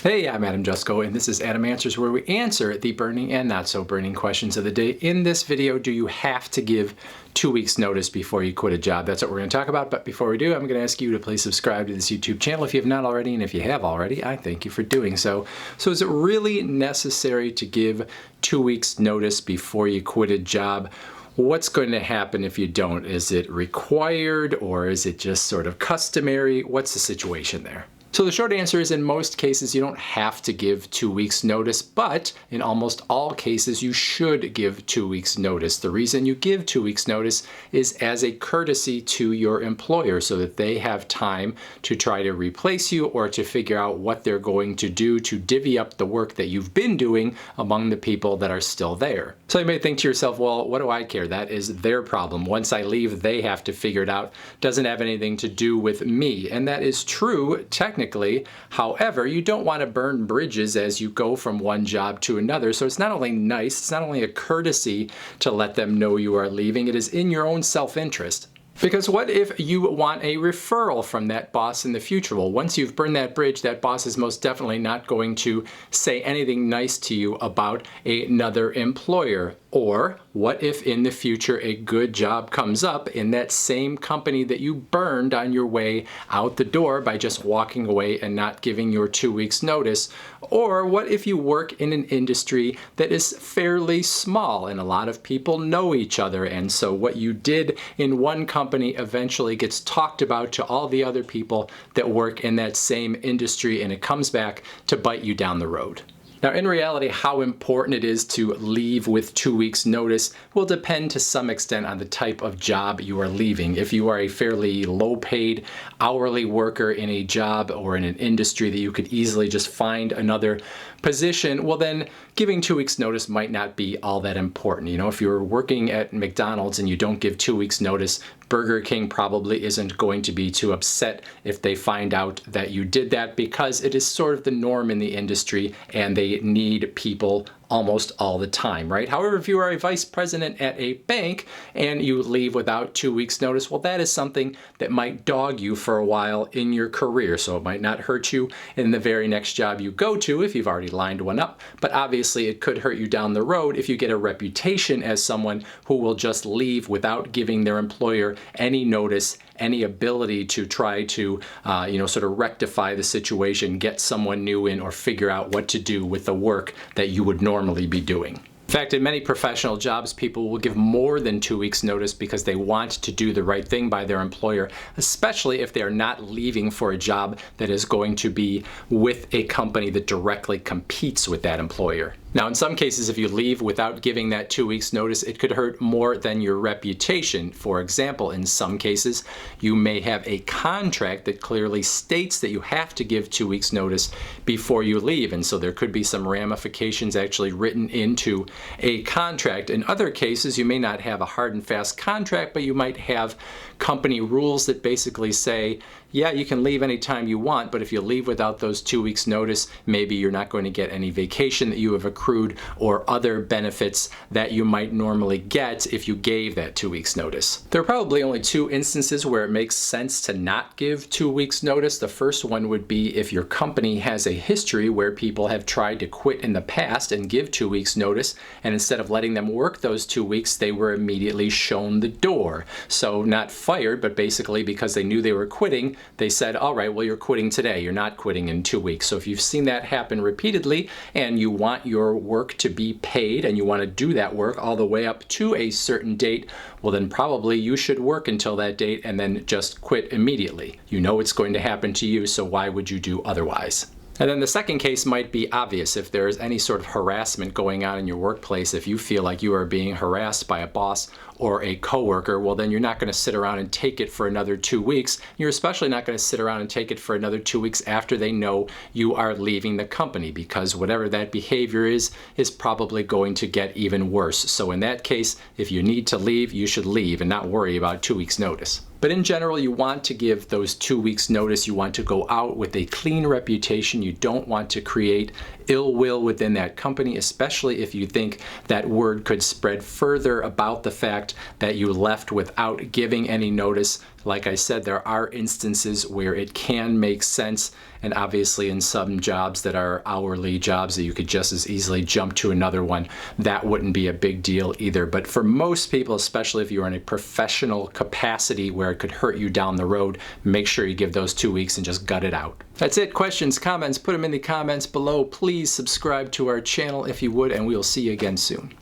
Hey, I'm Adam Jusko, and this is Adam Answers, where we answer the burning and not so burning questions of the day. In this video, do you have to give 2 weeks notice before you quit a job? That's what we're going to talk about. But before we do, I'm going to ask you to please subscribe to this YouTube channel if you have not already, and if you have already, I thank you for doing so. So is it really necessary to give 2 weeks notice before you quit a job? What's going to happen if you don't? Is it required, or is it just sort of customary? What's the situation there? So the short answer is, in most cases you don't have to give 2 weeks notice, but in almost all cases you should give 2 weeks notice. The reason you give 2 weeks notice is as a courtesy to your employer, so that they have time to try to replace you or to figure out what they're going to do to divvy up the work that you've been doing among the people that are still there. So you may think to yourself, well, what do I care? That is their problem. Once I leave, they have to figure it out. Doesn't have anything to do with me. And that is true, technically. However, you don't want to burn bridges as you go from one job to another. So it's not only nice, it's not only a courtesy to let them know you are leaving, it is in your own self-interest. Because what if you want a referral from that boss in the future? Well, once you've burned that bridge, that boss is most definitely not going to say anything nice to you about another employer. Or what if in the future a good job comes up in that same company that you burned on your way out the door by just walking away and not giving your 2 weeks notice? Or what if you work in an industry that is fairly small and a lot of people know each other, and so what you did in one company eventually gets talked about to all the other people that work in that same industry, and it comes back to bite you down the road? Now, in reality, how important it is to leave with 2 weeks notice will depend to some extent on the type of job you are leaving. If you are a fairly low-paid hourly worker in a job or in an industry that you could easily just find another position, well then giving 2 weeks notice might not be all that important. You know, if you're working at McDonald's and you don't give 2 weeks notice, Burger King probably isn't going to be too upset if they find out that you did that, because it is sort of the norm in the industry and they need people almost all the time, right? However, if you are a vice president at a bank and you leave without 2 weeks notice, well, that is something that might dog you for a while in your career. So it might not hurt you in the very next job you go to if you've already lined one up, but obviously it could hurt you down the road if you get a reputation as someone who will just leave without giving their employer any notice, any ability to try to, sort of rectify the situation, get someone new in, or figure out what to do with the work that you would normally be doing. In fact, in many professional jobs, people will give more than 2 weeks notice because they want to do the right thing by their employer, especially if they are not leaving for a job that is going to be with a company that directly competes with that employer. Now, in some cases, if you leave without giving that 2 weeks notice, it could hurt more than your reputation. For example, in some cases, you may have a contract that clearly states that you have to give 2 weeks notice before you leave, and so there could be some ramifications actually written into a contract. In other cases, you may not have a hard and fast contract, but you might have company rules that basically say, yeah, you can leave anytime you want, but if you leave without those 2 weeks notice, maybe you're not going to get any vacation that you have accrued or other benefits that you might normally get if you gave that 2 weeks notice. There are probably only two instances where it makes sense to not give 2 weeks notice. The first one would be if your company has a history where people have tried to quit in the past and give 2 weeks notice, and instead of letting them work those 2 weeks, they were immediately shown the door. So not fired, but basically because they knew they were quitting, they said, all right, well, you're quitting today. You're not quitting in 2 weeks. So if you've seen that happen repeatedly and you want your work to be paid and you want to do that work all the way up to a certain date, well, then probably you should work until that date and then just quit immediately. You know it's going to happen to you, so why would you do otherwise? And then the second case might be obvious. If there is any sort of harassment going on in your workplace, if you feel like you are being harassed by a boss or a coworker, well, then you're not going to sit around and take it for another 2 weeks. You're especially not going to sit around and take it for another 2 weeks after they know you are leaving the company, because whatever that behavior is probably going to get even worse. So in that case, if you need to leave, you should leave and not worry about 2 weeks notice. But in general, you want to give those 2 weeks notice. You want to go out with a clean reputation. You don't want to create ill will within that company, especially if you think that word could spread further about the fact that you left without giving any notice. Like I said, there are instances where it can make sense, and obviously in some jobs that are hourly jobs that you could just as easily jump to another one, that wouldn't be a big deal either. But for most people, especially if you're in a professional capacity where it could hurt you down the road, make sure you give those 2 weeks and just gut it out. That's it. Questions, comments, put them in the comments below. Please subscribe to our channel if you would, and we will see you again soon.